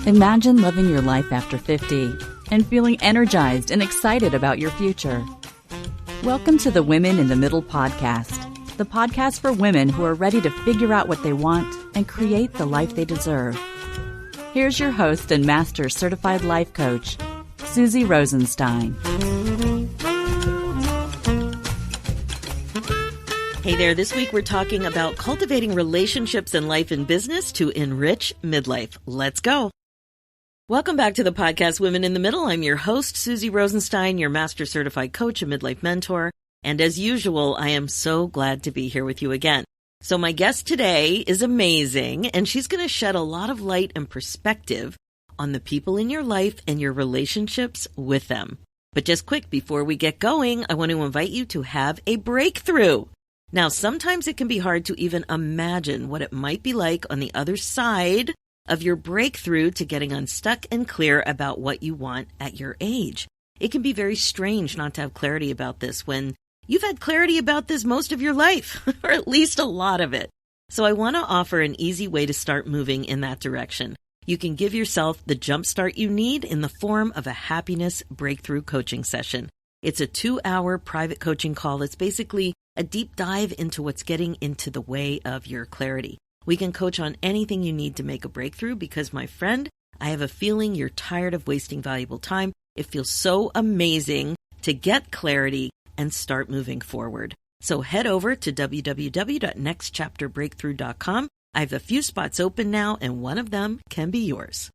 Imagine living your life after 50 and feeling energized and excited about your future. Welcome to the Women in the Middle podcast, the podcast for women who are ready to figure out what they want and create the life they deserve. Here's your host and master certified life coach, Susie Rosenstein. Hey there, this week we're talking about cultivating relationships in life and business to enrich midlife. Let's go. Welcome back to the podcast, Women in the Middle. I'm your host, Susie Rosenstein, your master certified coach and midlife mentor. And as usual, I am so glad to be here with you again. So my guest today is amazing, and she's going to shed a lot of light and perspective on the people in your life and your relationships with them. But just quick, before we get going, I want to invite you to have a breakthrough. Now, sometimes it can be hard to even imagine what it might be like on the other side of your breakthrough to getting unstuck and clear about what you want at your age. It can be very strange not to have clarity about this when you've had clarity about this most of your life, or at least a lot of it. So I want to offer an easy way to start moving in that direction. You can give yourself the jumpstart you need in the form of a happiness breakthrough coaching session. It's a 2-hour private coaching call that's basically a deep dive into what's getting into the way of your clarity. We can coach on anything you need to make a breakthrough because, my friend, I have a feeling you're tired of wasting valuable time. It feels so amazing to get clarity and start moving forward. So head over to www.nextchapterbreakthrough.com. I have a few spots open now, and one of them can be yours.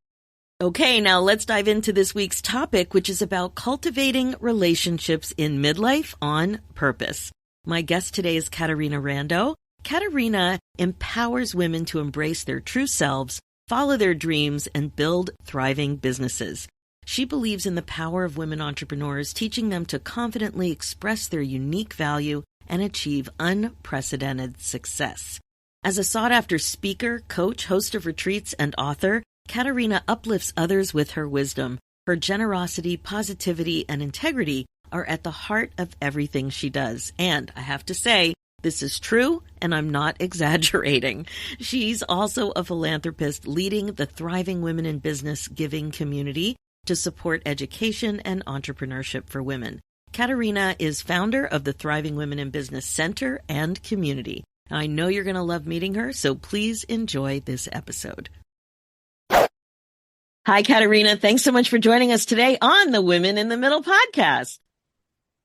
Okay, now let's dive into this week's topic, which is about cultivating relationships in midlife on purpose. My guest today is Caterina Rando. Caterina empowers women to embrace their true selves, follow their dreams, and build thriving businesses. She believes in the power of women entrepreneurs, teaching them to confidently express their unique value and achieve unprecedented success. As a sought-after speaker, coach, host of retreats, and author, Caterina uplifts others with her wisdom. Her generosity, positivity, and integrity are at the heart of everything she does. And I have to say, this is true, and I'm not exaggerating. She's also a philanthropist leading the Thriving Women in Business Giving community to support education and entrepreneurship for women. Caterina is founder of the Thriving Women in Business Center and community. I know you're going to love meeting her, so please enjoy this episode. Hi, Caterina. Thanks so much for joining us today on the Women in the Middle podcast.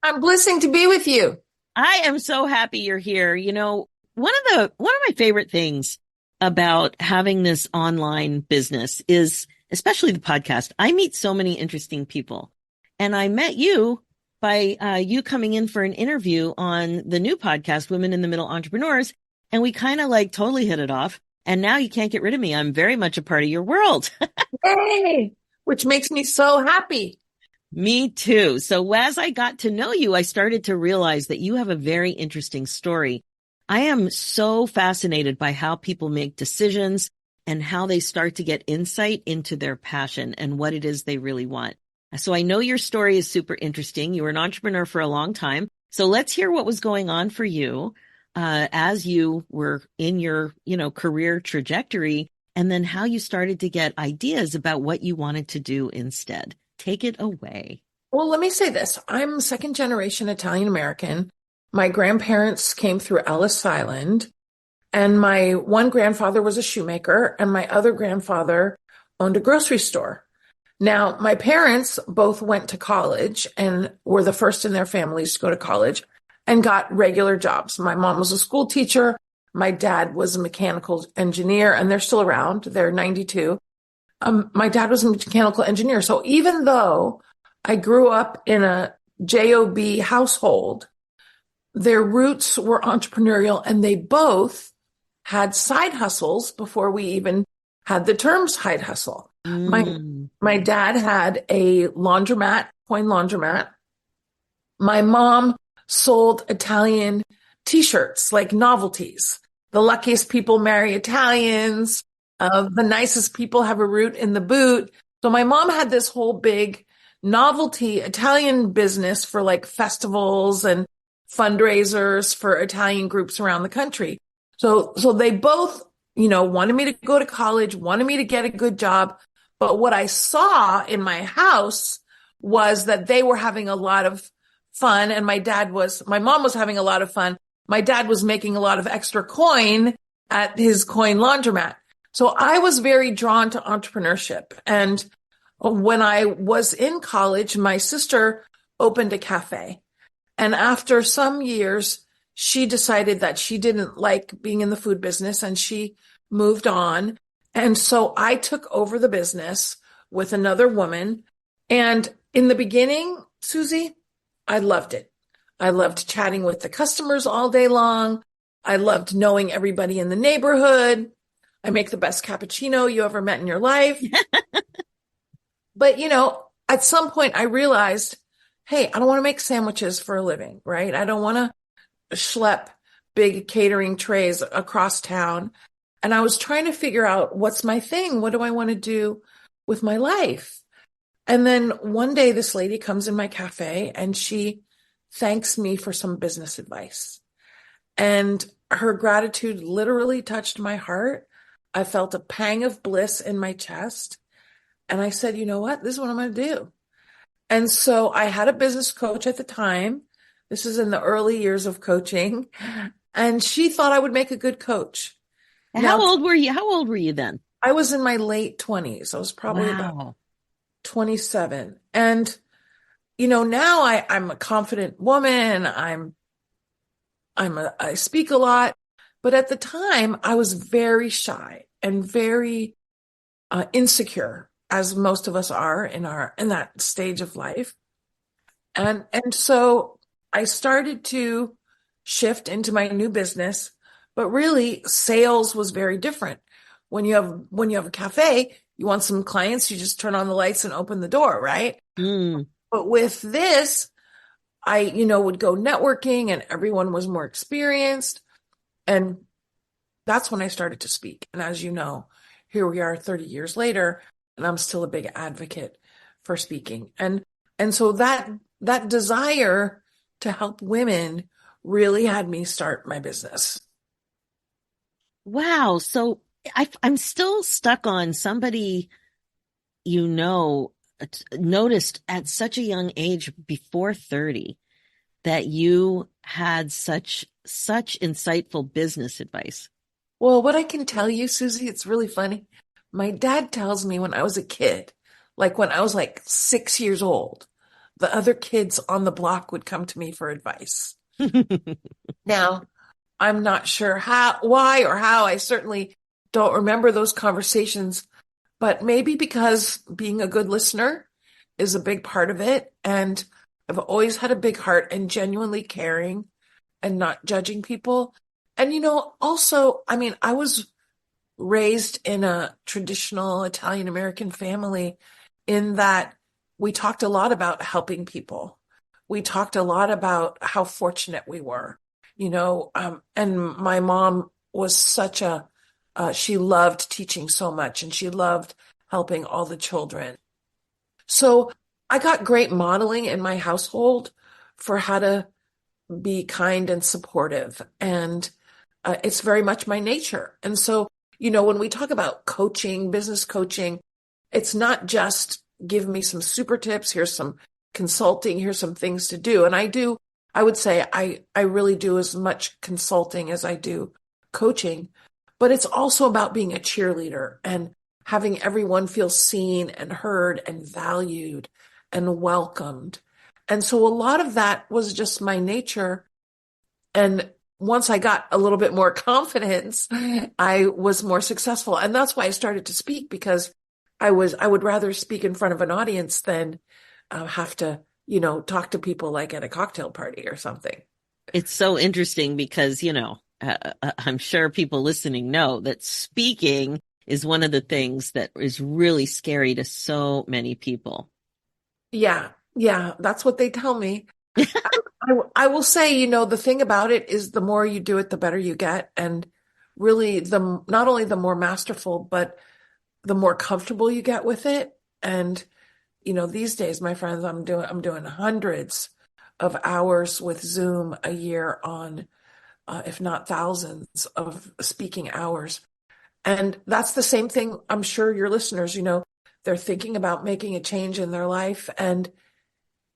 I'm blessed to be with you. I am so happy you're here. You know, one of my favorite things about having this online business is, especially the podcast, I meet so many interesting people. And I met you by you coming in for an interview on the new podcast, Women in the Middle Entrepreneurs. And we kind of like totally hit it off. And now you can't get rid of me. I'm very much a part of your world. Hey, which makes me so happy. Me too. So as I got to know you, I started to realize that you have a very interesting story. I am so fascinated by how people make decisions and how they start to get insight into their passion and what it is they really want. So I know your story is super interesting. You were an entrepreneur for a long time. So let's hear what was going on for you as you were in your, career trajectory, and then how you started to get ideas about what you wanted to do instead. Take it away. Well, let me say this. I'm second generation Italian American. My grandparents came through Ellis Island, and my one grandfather was a shoemaker, and my other grandfather owned a grocery store. Now, my parents both went to college and were the first in their families to go to college and got regular jobs. My mom was a school teacher. My dad was a mechanical engineer, and they're still around. They're 92. My dad was a mechanical engineer. So even though I grew up in a JOB household, their roots were entrepreneurial, and they both had side hustles before we even had the term side hustle. My dad had a laundromat, coin laundromat. My mom sold Italian T-shirts, like novelties. The luckiest people marry Italians. The nicest people have a root in the boot. So my mom had this whole big novelty Italian business for like festivals and fundraisers for Italian groups around the country. So they both wanted me to go to college, wanted me to get a good job. But what I saw in my house was that they were having a lot of fun and my mom was having a lot of fun. My dad was making a lot of extra coin at his coin laundromat. So I was very drawn to entrepreneurship. And when I was in college, my sister opened a cafe. And after some years, she decided that she didn't like being in the food business and she moved on. And so I took over the business with another woman. And in the beginning, Susie, I loved it. I loved chatting with the customers all day long. I loved knowing everybody in the neighborhood. I make the best cappuccino you ever met in your life. But, at some point I realized, hey, I don't want to make sandwiches for a living, right? I don't want to schlep big catering trays across town. And I was trying to figure out what's my thing? What do I want to do with my life? And then one day this lady comes in my cafe and she thanks me for some business advice. And her gratitude literally touched my heart. I felt a pang of bliss in my chest. And I said, you know what? This is what I'm going to do. And so I had a business coach at the time. This is in the early years of coaching. And she thought I would make a good coach. How old were you? How old were you then? I was in my late 20s. I was probably about 27. And, now I'm a confident woman. I speak a lot. But at the time, I was very shy and very insecure, as most of us are in that stage of life. And so I started to shift into my new business, but really sales was very different. When you have a cafe, you want some clients, you just turn on the lights and open the door, right? Mm. But with this, I, would go networking and everyone was more experienced. And that's when I started to speak. And as you know, here we are 30 years later, and I'm still a big advocate for speaking. And so that desire to help women really had me start my business. Wow. So I'm still stuck on somebody, noticed at such a young age before 30 that you had such insightful business advice. Well, what I can tell you, Susie, it's really funny. My dad tells me when I was a kid, like when I was like 6 years old, the other kids on the block would come to me for advice. Now, I'm not sure why or how. I certainly don't remember those conversations, but maybe because being a good listener is a big part of it. And I've always had a big heart and genuinely caring and not judging people. And, also, I was raised in a traditional Italian American family in that we talked a lot about helping people. We talked a lot about how fortunate we were, and my mom was she loved teaching so much and she loved helping all the children. So I got great modeling in my household for how to be kind and supportive. And it's very much my nature. And so, when we talk about coaching, business coaching, it's not just give me some super tips. Here's some consulting. Here's some things to do. And I would say I really do as much consulting as I do coaching, but it's also about being a cheerleader and having everyone feel seen and heard and valued and welcomed. And so a lot of that was just my nature. And once I got a little bit more confidence, I was more successful. And that's why I started to speak, because I would rather speak in front of an audience than have to, talk to people like at a cocktail party or something. It's so interesting because, I'm sure people listening know that speaking is one of the things that is really scary to so many people. Yeah, that's what they tell me. I will say, the thing about it is the more you do it, the better you get. And really not only the more masterful, but the more comfortable you get with it. And, these days, my friends, I'm doing hundreds of hours with Zoom a year on, if not thousands of speaking hours. And that's the same thing. I'm sure your listeners, they're thinking about making a change in their life. And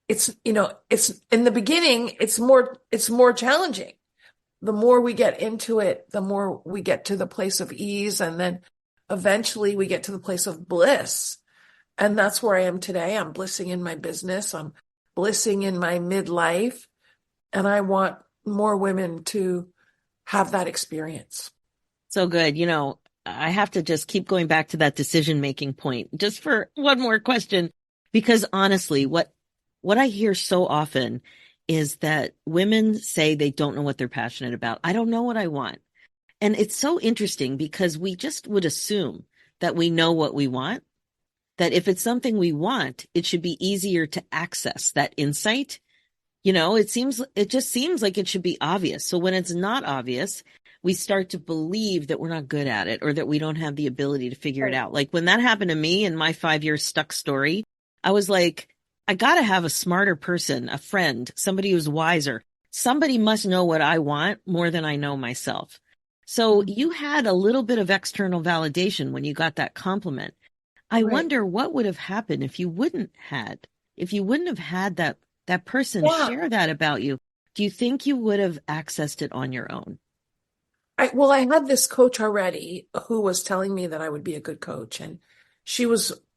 it's in the beginning, it's more challenging. The more we get into it, the more we get to the place of ease. And then eventually we get to the place of bliss. And that's where I am today. I'm blissing in my business. I'm blissing in my midlife. And I want more women to have that experience. So good. I have to just keep going back to that decision-making point just for one more question, because honestly, what I hear so often is that women say they don't know what they're passionate about. I don't know what I want. And it's so interesting because we just would assume that we know what we want, that if it's something we want, it should be easier to access that insight. It just seems like it should be obvious. So when it's not obvious, we start to believe that we're not good at it or that we don't have the ability to figure it out. Like when that happened to me in my 5-year stuck story, I was like, I got to have a smarter person, a friend, somebody who's wiser. Somebody must know what I want more than I know myself. So you had a little bit of external validation when you got that compliment. I wonder what would have happened if you wouldn't have had that person share that about you. Do you think you would have accessed it on your own? I had this coach already who was telling me that I would be a good coach. And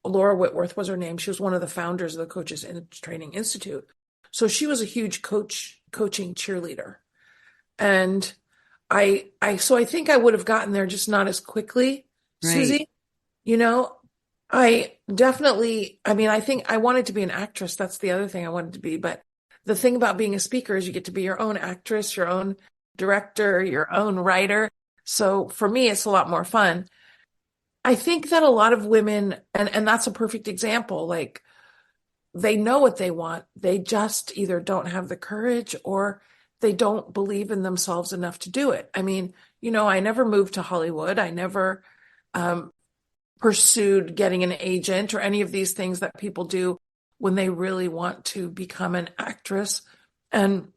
Laura Whitworth was her name. She was one of the founders of the Coaches in Training Institute. So she was a huge coaching cheerleader. And I think I would have gotten there, just not as quickly, Right. Susie. I definitely, I think I wanted to be an actress. That's the other thing I wanted to be. But the thing about being a speaker is you get to be your own actress, your own director, your own writer. So for me, it's a lot more fun. I think that a lot of women, and that's a perfect example, like they know what they want. They just either don't have the courage or they don't believe in themselves enough to do it. I never moved to Hollywood. I never pursued getting an agent or any of these things that people do when they really want to become an actress. And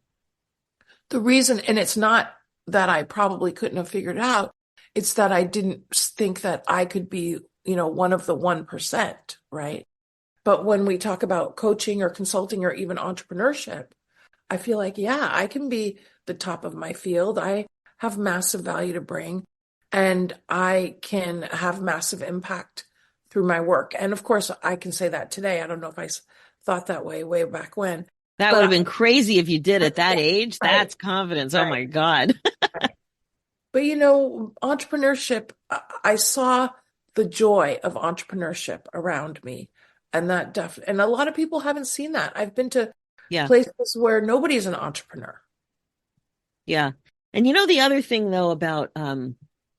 the reason, and it's not that I probably couldn't have figured it out, it's that I didn't think that I could be, one of the 1%, right? But when we talk about coaching or consulting or even entrepreneurship, I feel like, I can be the top of my field. I have massive value to bring. And I can have massive impact through my work. And of course, I can say that today. I don't know if I thought that way back when. That would have been crazy if you did at that age. Right. That's confidence. Right. Oh my God. Right. But entrepreneurship, I saw the joy of entrepreneurship around me. And and a lot of people haven't seen that. I've been to places where nobody's an entrepreneur. Yeah. And the other thing though about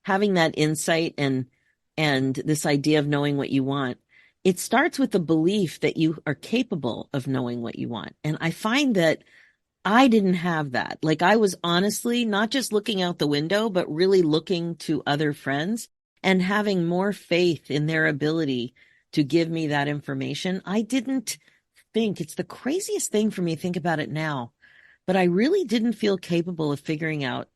having that insight and this idea of knowing what you want, it starts with the belief that you are capable of knowing what you want. And I find that I didn't have that. Like I was honestly not just looking out the window, but really looking to other friends and having more faith in their ability to give me that information. I didn't think, it's the craziest thing for me to think about it now, but I really didn't feel capable of figuring out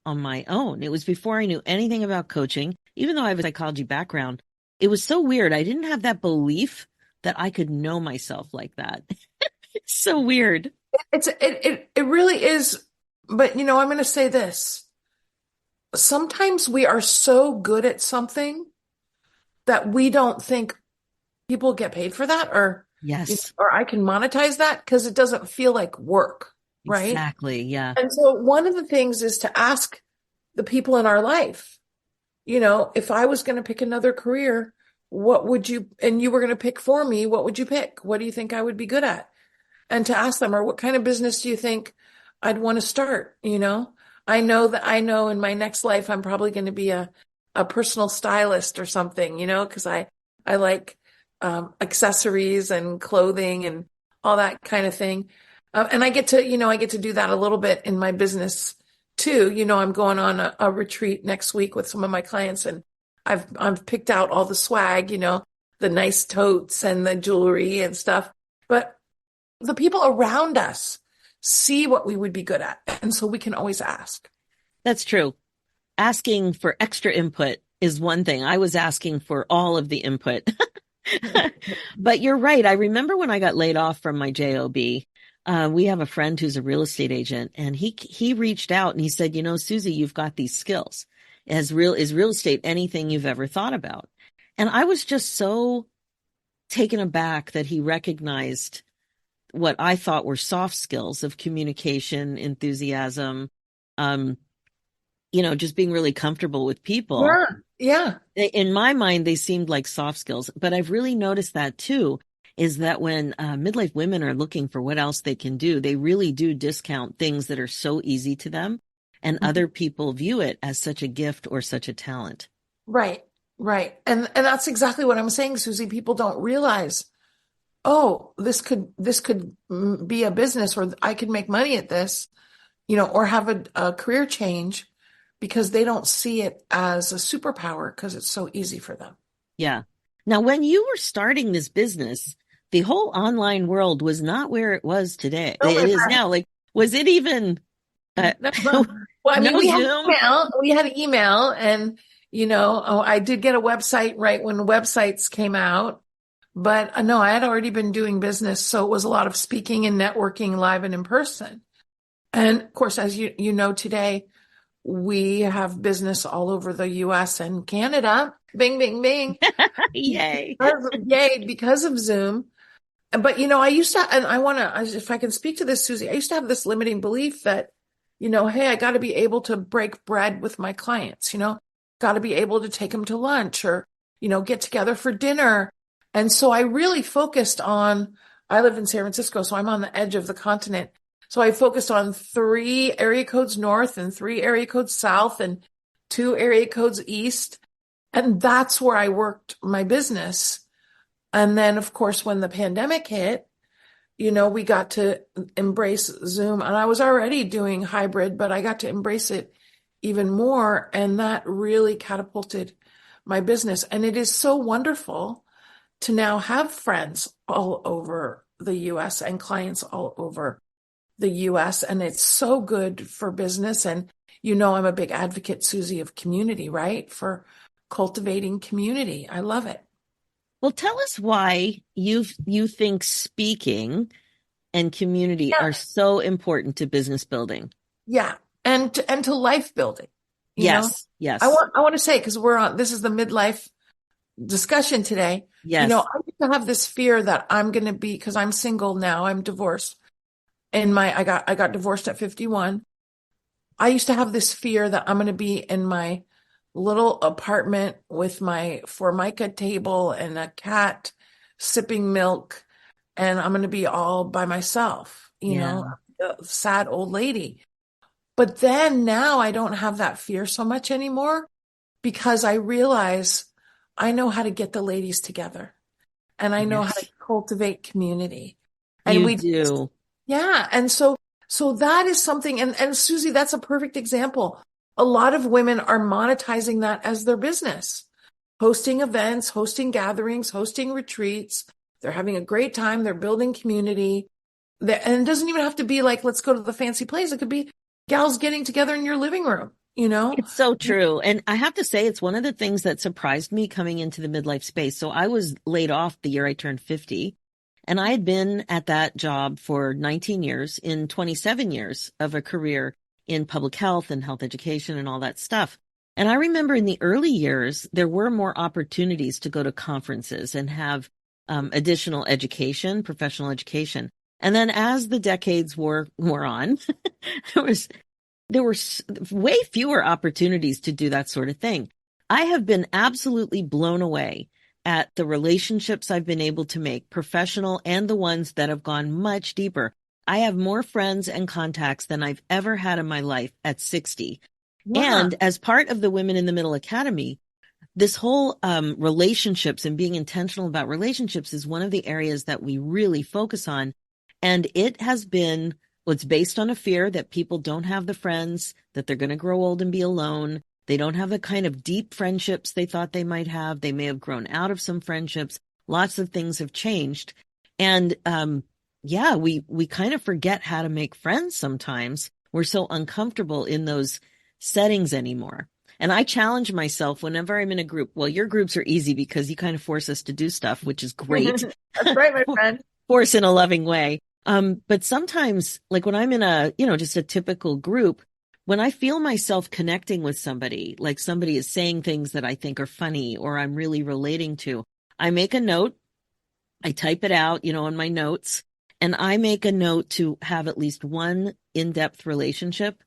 on my own. It was before I knew anything about coaching, even though I have a psychology background. It was so weird. I didn't have that belief that I could know myself like that. It's so weird. It really is. But I'm going to say this. Sometimes we are so good at something that we don't think people get paid for that, or yes, or I can monetize that because it doesn't feel like work. Right? Exactly. Yeah. And so one of the things is to ask the people in our life, if I was going to pick another career, what would you, and you were going to pick for me, what would you pick? What do you think I would be good at? And to ask them, or what kind of business do you think I'd want to start? I know in my next life, I'm probably going to be a personal stylist or something, because I like accessories and clothing and all that kind of thing. And I get to do that a little bit in my business too. I'm going on a retreat next week with some of my clients, and I've picked out all the swag, the nice totes and the jewelry and stuff. But the people around us see what we would be good at. And so we can always ask. That's true. Asking for extra input is one thing. I was asking for all of the input. But you're right. I remember when I got laid off from my job, we have a friend who's a real estate agent, and he reached out and he said, you know, Susie, you've got these skills. Is real estate anything you've ever thought about? And I was just so taken aback that he recognized what I thought were soft skills of communication, enthusiasm, um, just being really comfortable with people. Yeah. Yeah. In my mind, they seemed like soft skills, but I've really noticed that too, is that when midlife women are looking for what else they can do, they really do discount things that are so easy to them, and other people view it as such a gift or such a talent. Right. Right. And that's exactly what I'm saying, Susie. People don't realize, oh, this could be a business, or I could make money at this, or have a career change, because they don't see it as a superpower because it's so easy for them. Yeah. Now, when you were starting this business, the whole online world was not where it was today. Oh my It is God. now. Like, was it even No. Well, I mean, no we had Zoom? email. We had email, and I did get a website right when websites came out. But no, I had already been doing business, so it was a lot of speaking and networking live and in person. And of course, as you know, today we have business all over the US and Canada. Bing, bing, bing. Yay. Yay, because of Zoom. But I used to, and if I can speak to this, Susie, I used to have this limiting belief that, hey, I got to be able to break bread with my clients, got to be able to take them to lunch, or, get together for dinner. And so I really focused on, I live in San Francisco, so I'm on the edge of the continent. So I focused on 3 area codes north and 3 area codes south and 2 area codes east. And that's where I worked my business. And then, of course, when the pandemic hit, we got to embrace Zoom. And I was already doing hybrid, but I got to embrace it even more. And that really catapulted my business. And it is so wonderful to now have friends all over the US and clients all over the US. And it's so good for business. And I'm a big advocate, Susie, of community, right? For cultivating community. I love it. Well, tell us why you think speaking and community are so important to business building. Yeah. And to life building. Yes. Yes. I want to say, because this is the midlife discussion today. Yes. I used to have this fear that I'm going to be, because I'm single now, I'm divorced. And I got divorced at 51. I used to have this fear that I'm going to be in my little apartment with my Formica table and a cat sipping milk, and I'm going to be all by myself, a sad old lady. But then now I don't have that fear so much anymore, because I realize I know how to get the ladies together, and I know how to cultivate community. And you do. Yeah. And so that is something. And Susie, that's a perfect example. A lot of women are monetizing that as their business, hosting events, hosting gatherings, hosting retreats. They're having a great time. They're building community. And it doesn't even have to be like, let's go to the fancy place. It could be gals getting together in your living room, It's so true. And I have to say, it's one of the things that surprised me coming into the midlife space. So I was laid off the year I turned 50. And I had been at that job for 19 years, in 27 years of a career in public health and health education and all that stuff. And I remember in the early years, there were more opportunities to go to conferences and have additional education, professional education. And then as the decades wore on, there were way fewer opportunities to do that sort of thing. I have been absolutely blown away at the relationships I've been able to make, professional and the ones that have gone much deeper. I have more friends and contacts than I've ever had in my life at 60. Wow. And as part of the Women in the Middle Academy, this whole relationships and being intentional about relationships is one of the areas that we really focus on. And it has been, it's based on a fear that people don't have the friends, that they're going to grow old and be alone. They don't have the kind of deep friendships they thought they might have. They may have grown out of some friendships. Lots of things have changed. And we kind of forget how to make friends sometimes. We're so uncomfortable in those settings anymore. And I challenge myself whenever I'm in a group. Well, your groups are easy because you kind of force us to do stuff, which is great. That's right, my friend. Force in a loving way. But sometimes, like when I'm in a, just a typical group, when I feel myself connecting with somebody, like somebody is saying things that I think are funny or I'm really relating to, I make a note, I type it out, on my notes, and I make a note to have at least one in-depth relationship,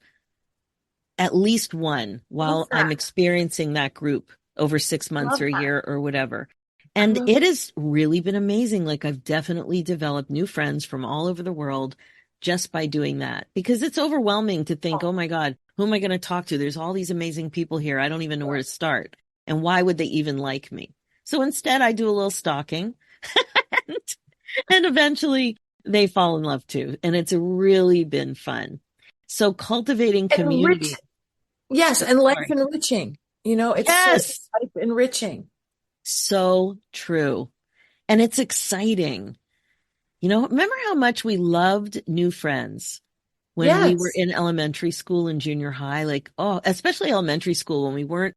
at least one, while I'm experiencing that group over 6 months or a year or whatever. And it has really been amazing. Like I've definitely developed new friends from all over the world just by doing that, because it's overwhelming to think, oh my God, who am I going to talk to? There's all these amazing people here. I don't even know where to start. And why would they even like me? So instead I do a little stalking and eventually they fall in love too. And it's really been fun. So cultivating community. Yes. And life enriching, it's yes. so life enriching. So true. And it's exciting. Remember how much we loved new friends when we were in elementary school and junior high? Like, especially elementary school when we weren't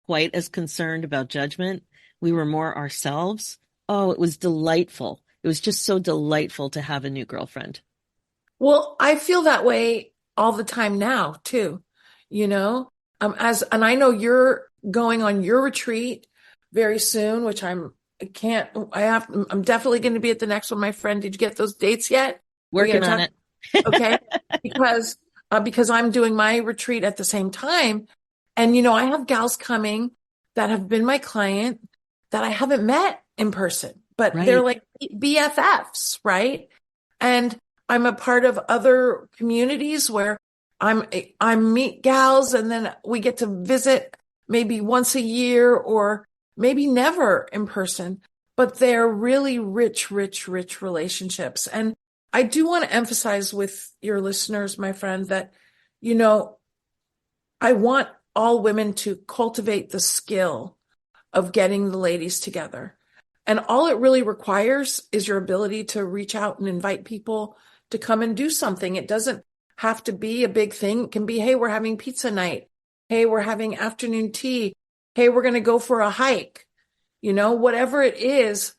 quite as concerned about judgment. We were more ourselves. Oh, it was delightful. It was just so delightful to have a new girlfriend. Well, I feel that way all the time now too, and I know you're going on your retreat very soon, which I'm definitely going to be at the next one, my friend. Did you get those dates yet? Working on it. Okay. Because I'm doing my retreat at the same time. And, I have gals coming that have been my client that I haven't met in person, but they're like BFFs, right? And I'm a part of other communities where I meet gals and then we get to visit maybe once a year or maybe never in person, but they're really rich, rich, rich relationships. And I do want to emphasize with your listeners, my friend, that, I want all women to cultivate the skill of getting the ladies together. And all it really requires is your ability to reach out and invite people to come and do something. It doesn't have to be a big thing. It can be, hey, we're having pizza night. Hey, we're having afternoon tea. Hey, we're going to go for a hike. Whatever it is,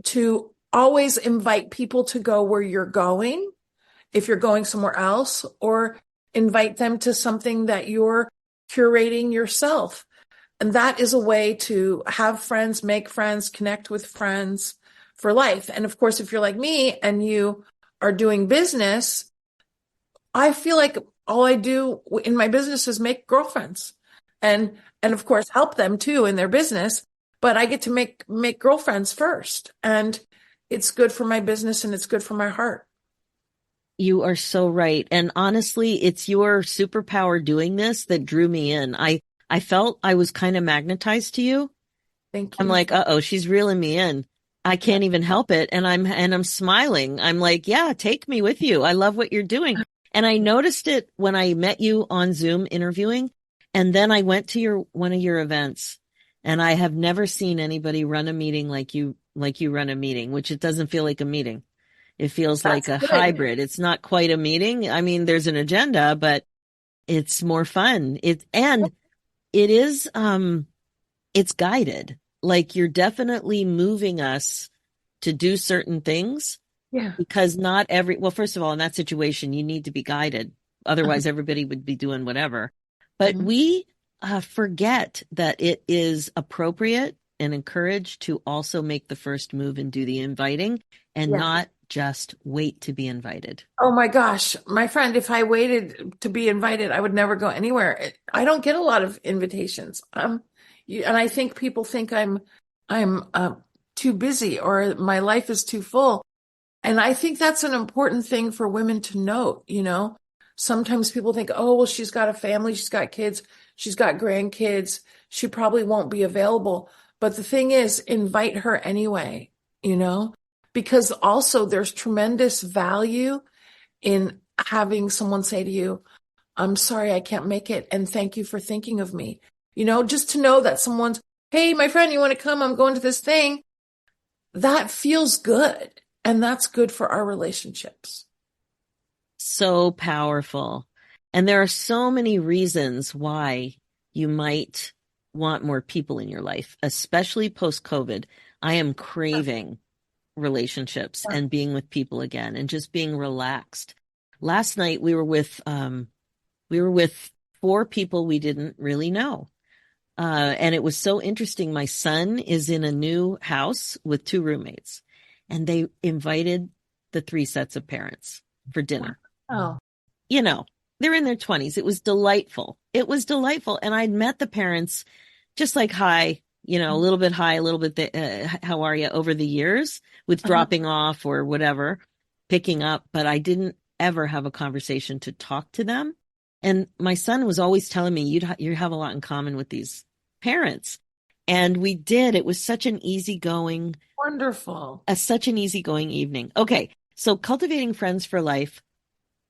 to always invite people to go where you're going, if you're going somewhere else, or invite them to something that you're curating yourself. And that is a way to have friends, make friends, connect with friends for life. And of course, if you're like me and you are doing business, I feel like all I do in my business is make girlfriends and of course help them too in their business, but I get to make girlfriends first. And it's good for my business and it's good for my heart. You are so right. And honestly, it's your superpower doing this that drew me in. I felt I was kind of magnetized to you. Thank you. I'm like, she's reeling me in. I can't even help it. And I'm smiling. I'm like, yeah, take me with you. I love what you're doing. And I noticed it when I met you on Zoom interviewing. And then I went to one of your events, and I have never seen anybody run a meeting like you run a meeting, which it doesn't feel like a meeting. It feels like a hybrid. It's not quite a meeting. I mean, there's an agenda, but it's more fun. It is, it's guided. Like you're definitely moving us to do certain things. Yeah. Because first of all, in that situation, you need to be guided. Otherwise, everybody would be doing whatever. But we forget that it is appropriate and encouraged to also make the first move and do the inviting and not just wait to be invited. Oh my gosh, my friend, if I waited to be invited, I would never go anywhere. I don't get a lot of invitations. And I think people think I'm too busy or my life is too full. And I think that's an important thing for women to note, Sometimes people think, oh, well, she's got a family, she's got kids, she's got grandkids, she probably won't be available. But the thing is, invite her anyway, because also there's tremendous value in having someone say to you, I'm sorry, I can't make it. And thank you for thinking of me. Just to know that someone's, hey, my friend, you want to come? I'm going to this thing. That feels good. And that's good for our relationships. So powerful. And there are so many reasons why you might want more people in your life, especially post-COVID. I am craving relationships and being with people again and just being relaxed. Last night we were with four people we didn't really know. And it was so interesting. My son is in a new house with two roommates, and they invited the three sets of parents for dinner. Oh, You know, they're in their 20s. It was delightful. It was delightful. And I'd met the parents just like, hi, a little bit hi, a little bit, how are you, over the years with dropping off or whatever, picking up. But I didn't ever have a conversation to talk to them. And my son was always telling me, you have a lot in common with these parents. And we did. It was such an easygoing, wonderful. such an easygoing evening. Okay. So cultivating friends for life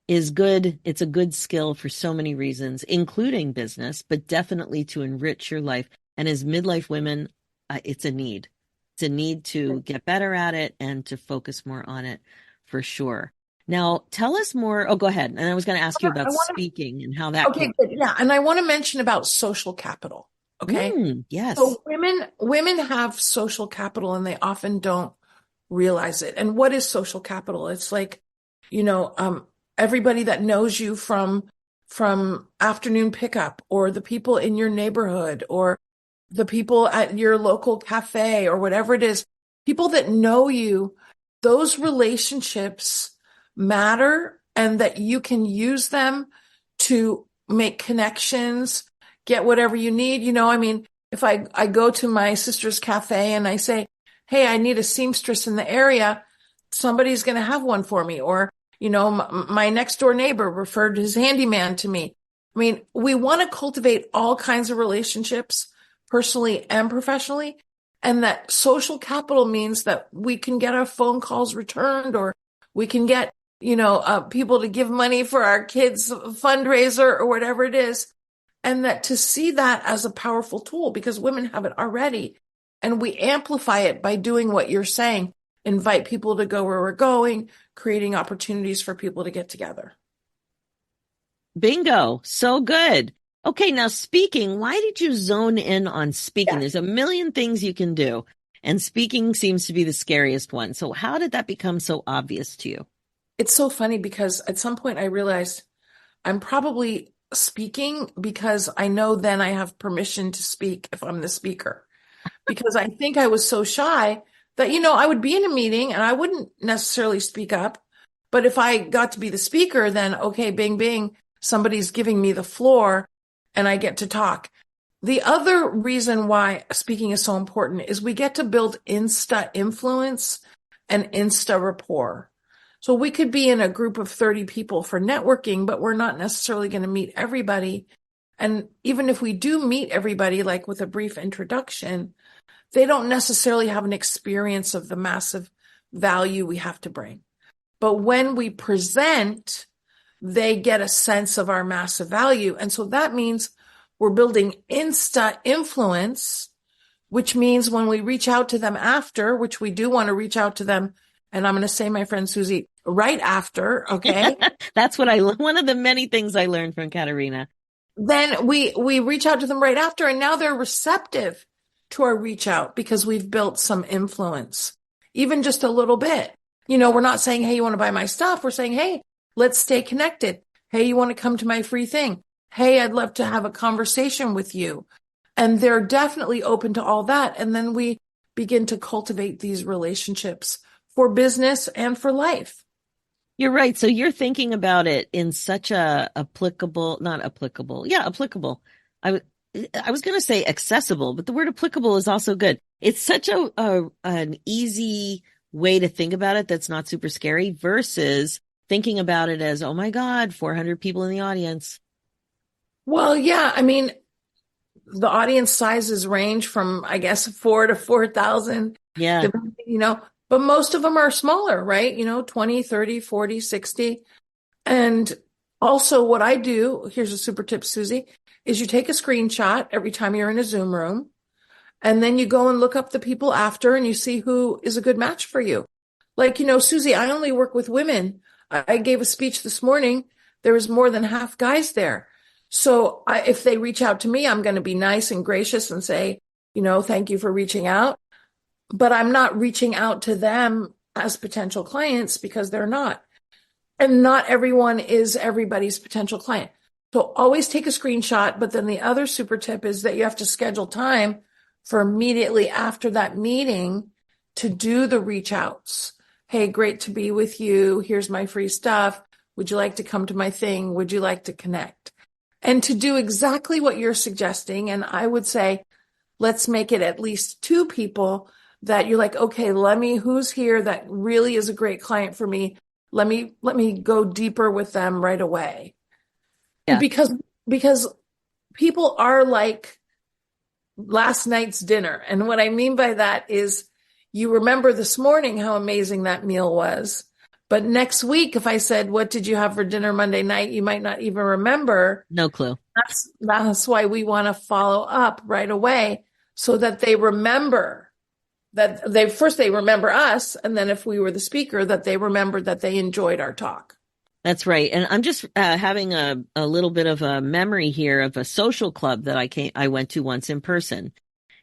is good. It's a good skill for so many reasons, including business, but definitely to enrich your life. And as midlife women, it's a need. It's a need to get better at it and to focus more on it for sure. Now, tell us more. Oh, go ahead. And I was going to ask you about speaking and how that Okay, came. good. Yeah, and I want to mention about social capital. Okay. Yes. So women have social capital and they often don't realize it. And what is social capital? It's like, everybody that knows you from afternoon pickup, or the people in your neighborhood, or the people at your local cafe, or whatever it is, people that know you, those relationships matter, and that you can use them to make connections, get whatever you need. If I go to my sister's cafe and I say, hey, I need a seamstress in the area, somebody's going to have one for me. Or, my next door neighbor referred his handyman to me. We want to cultivate all kinds of relationships, personally and professionally. And that social capital means that we can get our phone calls returned, or we can get, people to give money for our kids' fundraiser or whatever it is. And that to see that as a powerful tool, because women have it already. And we amplify it by doing what you're saying, invite people to go where we're going, creating opportunities for people to get together. Bingo. So good. Okay. Now speaking, why did you zone in on speaking? Yeah. There's a million things you can do, and speaking seems to be the scariest one. So how did that become so obvious to you? It's so funny because at some point I realized I'm probably speaking because I know then I have permission to speak if I'm the speaker. Because I think I was so shy that, I would be in a meeting and I wouldn't necessarily speak up. But if I got to be the speaker, then okay, bing, bing, somebody's giving me the floor and I get to talk. The other reason why speaking is so important is we get to build Insta influence and Insta rapport. So we could be in a group of 30 people for networking, but we're not necessarily going to meet everybody. And even if we do meet everybody, like with a brief introduction, they don't necessarily have an experience of the massive value we have to bring. But when we present, they get a sense of our massive value. And so that means we're building Insta influence, which means when we reach out to them after, which we do want to reach out to them, and I'm going to say, my friend Susie, right after, okay? That's what one of the many things I learned from Caterina. Then we reach out to them right after, and now they're receptive to our reach out because we've built some influence, even just a little bit. We're not saying, hey, you want to buy my stuff? We're saying, hey, let's stay connected. Hey, you want to come to my free thing? Hey, I'd love to have a conversation with you. And they're definitely open to all that. And then we begin to cultivate these relationships for business and for life. You're right. So you're thinking about it in such a applicable. Yeah, applicable. I was going to say accessible, but the word applicable is also good. It's such an easy way to think about it that's not super scary versus thinking about it as, oh my God, 400 people in the audience. Well, yeah, the audience sizes range from, I guess, 4 to 4,000. Yeah. But most of them are smaller, right? 20, 30, 40, 60. And also what I do, here's a super tip, Susie, is you take a screenshot every time you're in a Zoom room, and then you go and look up the people after and you see who is a good match for you. Like, Susie, I only work with women. I gave a speech this morning. There was more than half guys there. So if they reach out to me, I'm going to be nice and gracious and say, thank you for reaching out. But I'm not reaching out to them as potential clients because they're not. And not everyone is everybody's potential client. So always take a screenshot. But then the other super tip is that you have to schedule time for immediately after that meeting to do the reach outs. Hey, great to be with you. Here's my free stuff. Would you like to come to my thing? Would you like to connect? And to do exactly what you're suggesting. And I would say, let's make it at least two people that you're like, okay, who's here that really is a great client for me? Let me go deeper with them right away. Yeah. Because people are like last night's dinner. And what I mean by that is you remember this morning how amazing that meal was. But next week, if I said, what did you have for dinner Monday night? You might not even remember. No clue. That's why we want to follow up right away so that they remember that they remember us. And then if we were the speaker, that they remembered that they enjoyed our talk. That's right. And I'm just having a little bit of a memory here of a social club that I went to once in person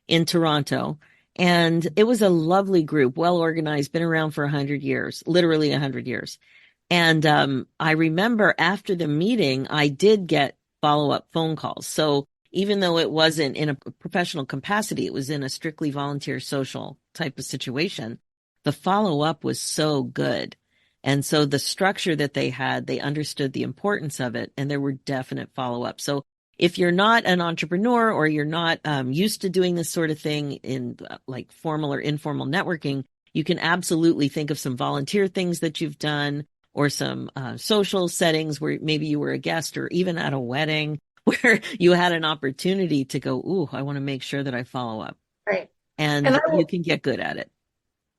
in Toronto. And it was a lovely group, well organized, been around for 100 years, literally 100 years. And I remember after the meeting, I did get follow-up phone calls. So even though it wasn't in a professional capacity, it was in a strictly volunteer social type of situation, the follow-up was so good. And so the structure that they had, they understood the importance of it, and there were definite follow-ups. So if you're not an entrepreneur or you're not used to doing this sort of thing in like formal or informal networking, you can absolutely think of some volunteer things that you've done or some social settings where maybe you were a guest or even at a wedding where you had an opportunity to go, ooh, I want to make sure that I follow up. Right. And you can get good at it.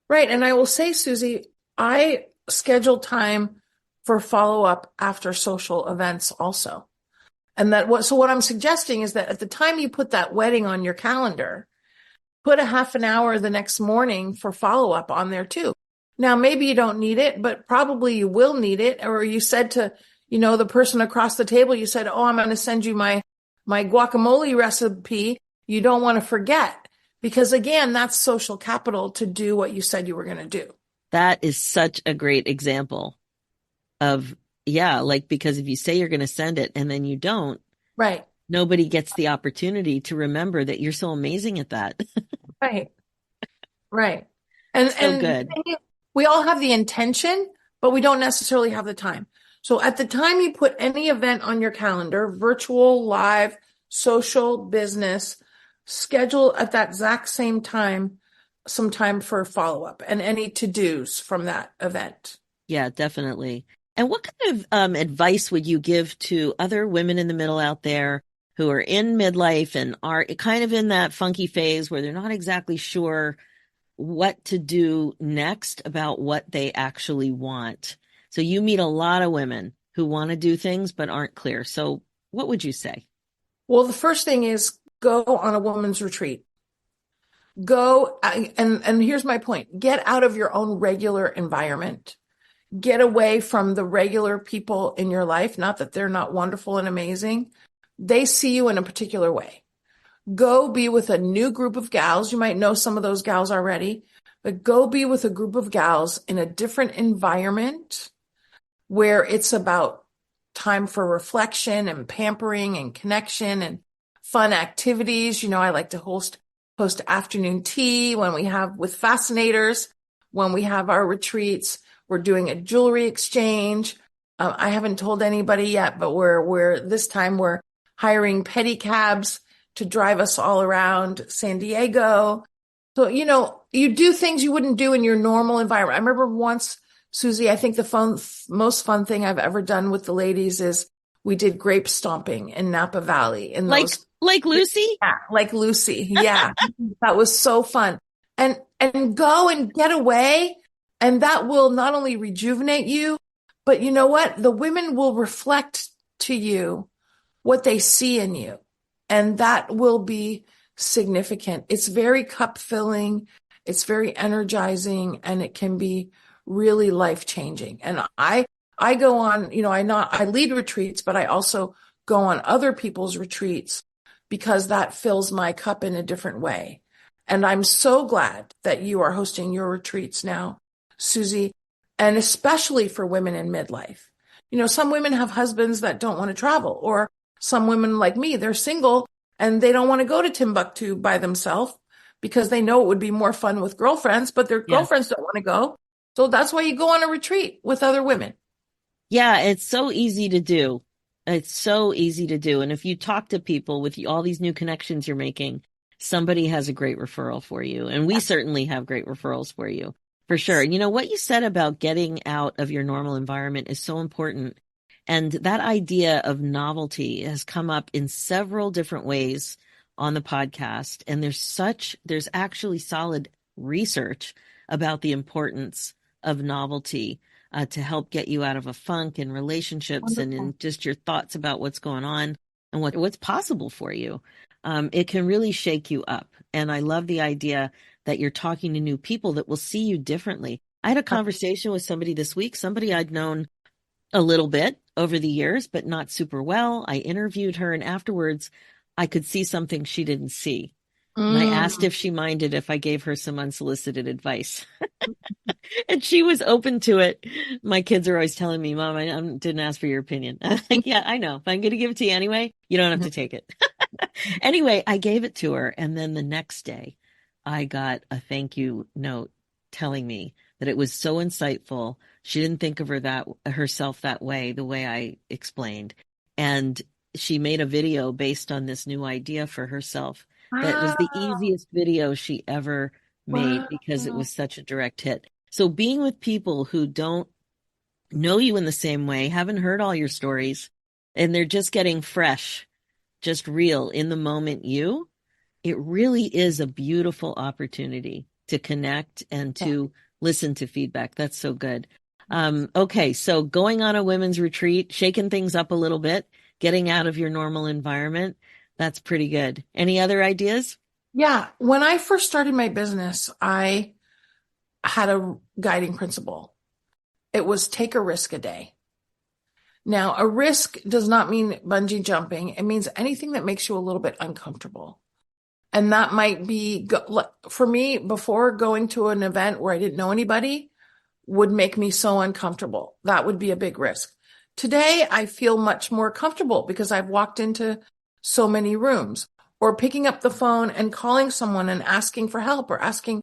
Right. And I will say, Susie, I schedule time for follow-up after social events also. And so what I'm suggesting is that at the time you put that wedding on your calendar, put a half an hour the next morning for follow-up on there too. Now, maybe you don't need it, but probably you will need it. Or you said to, the person across the table, you said, oh, I'm going to send you my guacamole recipe. You don't want to forget. Because again, that's social capital to do what you said you were going to do. That is such a great example of, because if you say you're going to send it and then you don't, right, nobody gets the opportunity to remember that you're so amazing at that. Right. And good. We all have the intention, but we don't necessarily have the time. So at the time you put any event on your calendar, virtual, live, social, business, schedule at that exact same time, some time for follow-up and any to-dos from that event. Yeah, definitely. And what kind of advice would you give to other women in the middle out there who are in midlife and are kind of in that funky phase where they're not exactly sure what to do next about what they actually want? So you meet a lot of women who want to do things but aren't clear. So what would you say? Well, the first thing is go on a woman's retreat. Go, and here's my point. Get out of your own regular environment. Get away from the regular people in your life. Not that they're not wonderful and amazing. They see you in a particular way. Go be with a new group of gals. You might know some of those gals already, but go be with a group of gals in a different environment where it's about time for reflection and pampering and connection and fun activities. I like to host afternoon tea when we have with fascinators, when we have our retreats. We're doing a jewelry exchange. I haven't told anybody yet, but this time we're hiring pedicabs to drive us all around San Diego. So, you do things you wouldn't do in your normal environment. I remember once, Susie, I think the most fun thing I've ever done with the ladies is we did grape stomping in Napa Valley. Like Lucy? Yeah, like Lucy. Yeah. That was so fun. And go and get away. And that will not only rejuvenate you, but you know what? The women will reflect to you what they see in you. And that will be significant. It's very cup filling. It's very energizing, and it can be really life changing. And I go on, I lead retreats, but I also go on other people's retreats because that fills my cup in a different way. And I'm so glad that you are hosting your retreats now, Susie, and especially for women in midlife. You know, some women have husbands that don't want to travel, or some women like me, they're single and they don't want to go to Timbuktu by themselves because they know it would be more fun with girlfriends, but their Yeah. girlfriends don't want to go. So that's why you go on a retreat with other women. Yeah, it's so easy to do. It's so easy to do. And if you talk to people with all these new connections you're making, somebody has a great referral for you. And we certainly have great referrals for you, for sure. And you know, what you said about getting out of your normal environment is so important. And that idea of novelty has come up in several different ways on the podcast. And there's actually solid research about the importance of novelty to help get you out of a funk in relationships and in just your thoughts about what's going on and what's possible for you. It can really shake you up. And I love the idea that you're talking to new people that will see you differently. I had a conversation with somebody this week, somebody I'd known a little bit over the years, but not super well. I interviewed her, and afterwards I could see something she didn't see. And I asked if she minded if I gave her some unsolicited advice. And she was open to it. My kids are always telling me, Mom, I didn't ask for your opinion. I'm like, yeah, I know. If I'm going to give it to you anyway, you don't have to take it. Anyway, I gave it to her. And then the next day, I got a thank you note telling me that it was so insightful. She didn't think of herself that way, the way I explained. And she made a video based on this new idea for herself. That was the easiest video she ever made because it was such a direct hit. So being with people who don't know you in the same way, haven't heard all your stories, and they're just getting fresh, just real in the moment it really is a beautiful opportunity to connect and to listen to feedback. That's so good. Okay, so going on a women's retreat, shaking things up a little bit, getting out of your normal environment, that's pretty good. Any other ideas? Yeah. When I first started my business, I had a guiding principle. It was take a risk a day. Now, a risk does not mean bungee jumping. It means anything that makes you a little bit uncomfortable. And that might be, for me, before going to an event where I didn't know anybody would make me so uncomfortable. That would be a big risk. Today, I feel much more comfortable because I've walked into so many rooms, or picking up the phone and calling someone and asking for help or asking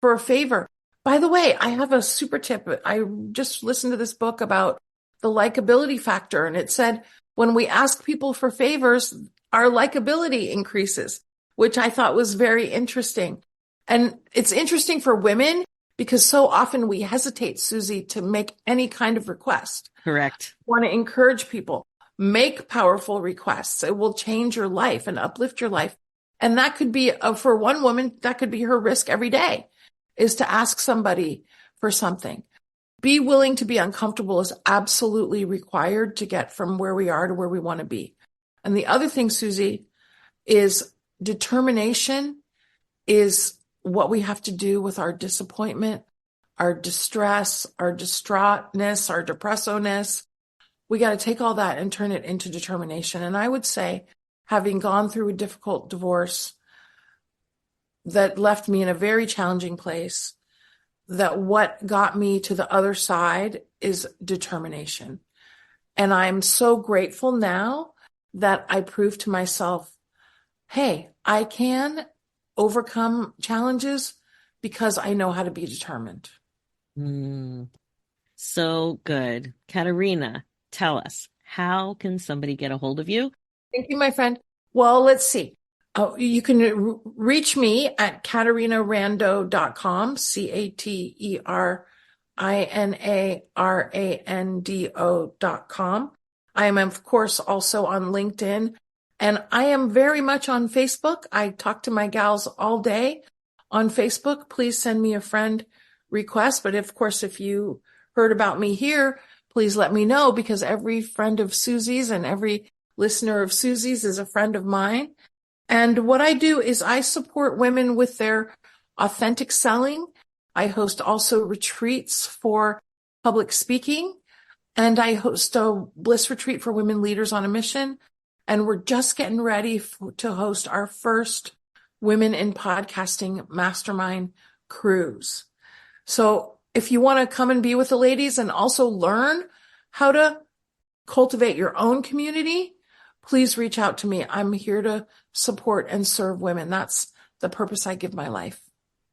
for a favor. By the way, I have a super tip. I just listened to this book about the likability factor, and it said when we ask people for favors, our likability increases, which I thought was very interesting. And it's interesting for women because so often we hesitate, Susie, to make any kind of request. Correct. I want to encourage people, make powerful requests. It will change your life and uplift your life. And that could be, for one woman, that could be her risk every day, is to ask somebody for something. Be willing to be uncomfortable is absolutely required to get from where we are to where we want to be. And the other thing, Susie, is determination is what we have to do with our disappointment, our distress, our distraughtness, our depressioness. We got to take all that and turn it into determination. And I would say, having gone through a difficult divorce that left me in a very challenging place, that what got me to the other side is determination. And I'm so grateful now that I proved to myself, hey, I can overcome challenges because I know how to be determined. So good. Caterina, tell us, how can somebody get a hold of you? Thank you, my friend. Well, let's see. You can reach me at CaterinaRando.com, CaterinaRando.com. I am, of course, also on LinkedIn, and I am very much on Facebook. I talk to my gals all day on Facebook. Please send me a friend request. But of course, if you heard about me here, please let me know, because every friend of Susie's and every listener of Susie's is a friend of mine. And what I do is I support women with their authentic selling. I host also retreats for public speaking, and I host a bliss retreat for women leaders on a mission. And we're just getting ready to host our first Women in Podcasting Mastermind cruise. So if you want to come and be with the ladies and also learn how to cultivate your own community, please reach out to me. I'm here to support and serve women. That's the purpose I give my life.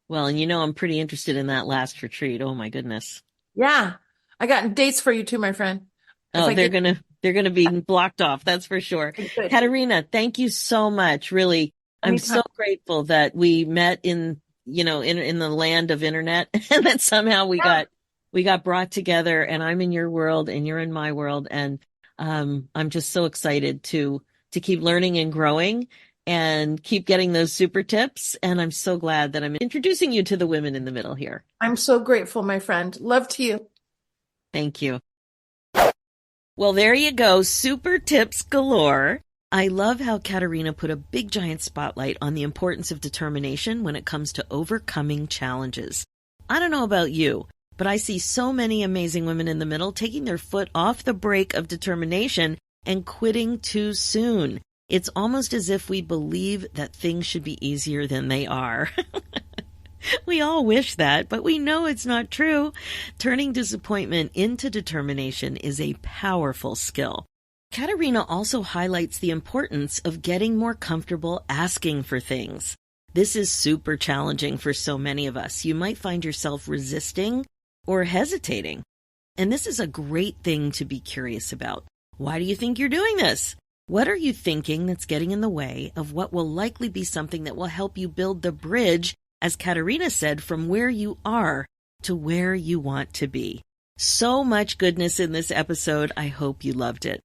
Well, and I'm pretty interested in that last retreat. Oh my goodness. Yeah. I got dates for you too, my friend. Oh, they're gonna be blocked off. That's for sure. Good. Caterina, thank you so much. Really, I'm Anytime. so grateful that we met in the land of internet and that somehow we got brought together, and I'm in your world and you're in my world. And, I'm just so excited to keep learning and growing and keep getting those super tips. And I'm so glad that I'm introducing you to the women in the middle here. I'm so grateful, my friend. Love to you. Thank you. Well, there you go. Super tips galore. I love how Caterina put a big giant spotlight on the importance of determination when it comes to overcoming challenges. I don't know about you, but I see so many amazing women in the middle taking their foot off the brake of determination and quitting too soon. It's almost as if we believe that things should be easier than they are. We all wish that, but we know it's not true. Turning disappointment into determination is a powerful skill. Caterina also highlights the importance of getting more comfortable asking for things. This is super challenging for so many of us. You might find yourself resisting or hesitating. And this is a great thing to be curious about. Why do you think you're doing this? What are you thinking that's getting in the way of what will likely be something that will help you build the bridge, as Caterina said, from where you are to where you want to be? So much goodness in this episode. I hope you loved it.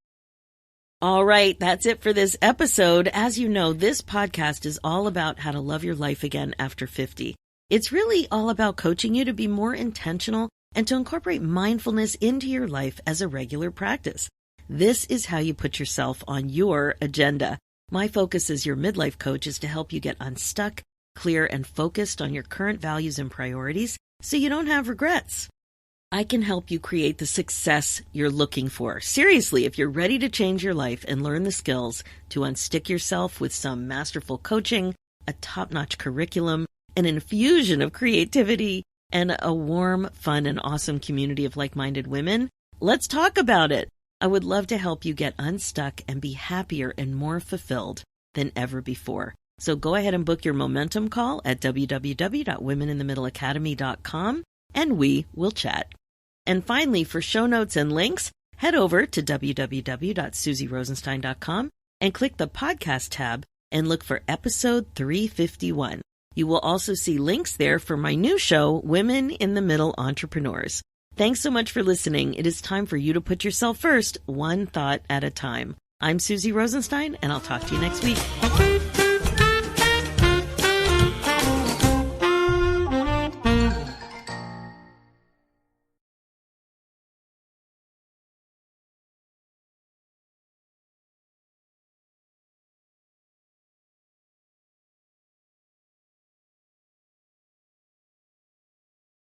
All right, that's it for this episode. As you know, this podcast is all about how to love your life again after 50. It's really all about coaching you to be more intentional and to incorporate mindfulness into your life as a regular practice. This is how you put yourself on your agenda. My focus as your midlife coach is to help you get unstuck, clear, and focused on your current values and priorities so you don't have regrets. I can help you create the success you're looking for. Seriously, if you're ready to change your life and learn the skills to unstick yourself with some masterful coaching, a top-notch curriculum, an infusion of creativity, and a warm, fun, and awesome community of like-minded women, let's talk about it. I would love to help you get unstuck and be happier and more fulfilled than ever before. So go ahead and book your momentum call at www.womeninthemiddleacademy.com and we will chat. And finally, for show notes and links, head over to www.susierosenstein.com and click the podcast tab and look for episode 351. You will also see links there for my new show, Women in the Middle Entrepreneurs. Thanks so much for listening. It is time for you to put yourself first, one thought at a time. I'm Susie Rosenstein, and I'll talk to you next week.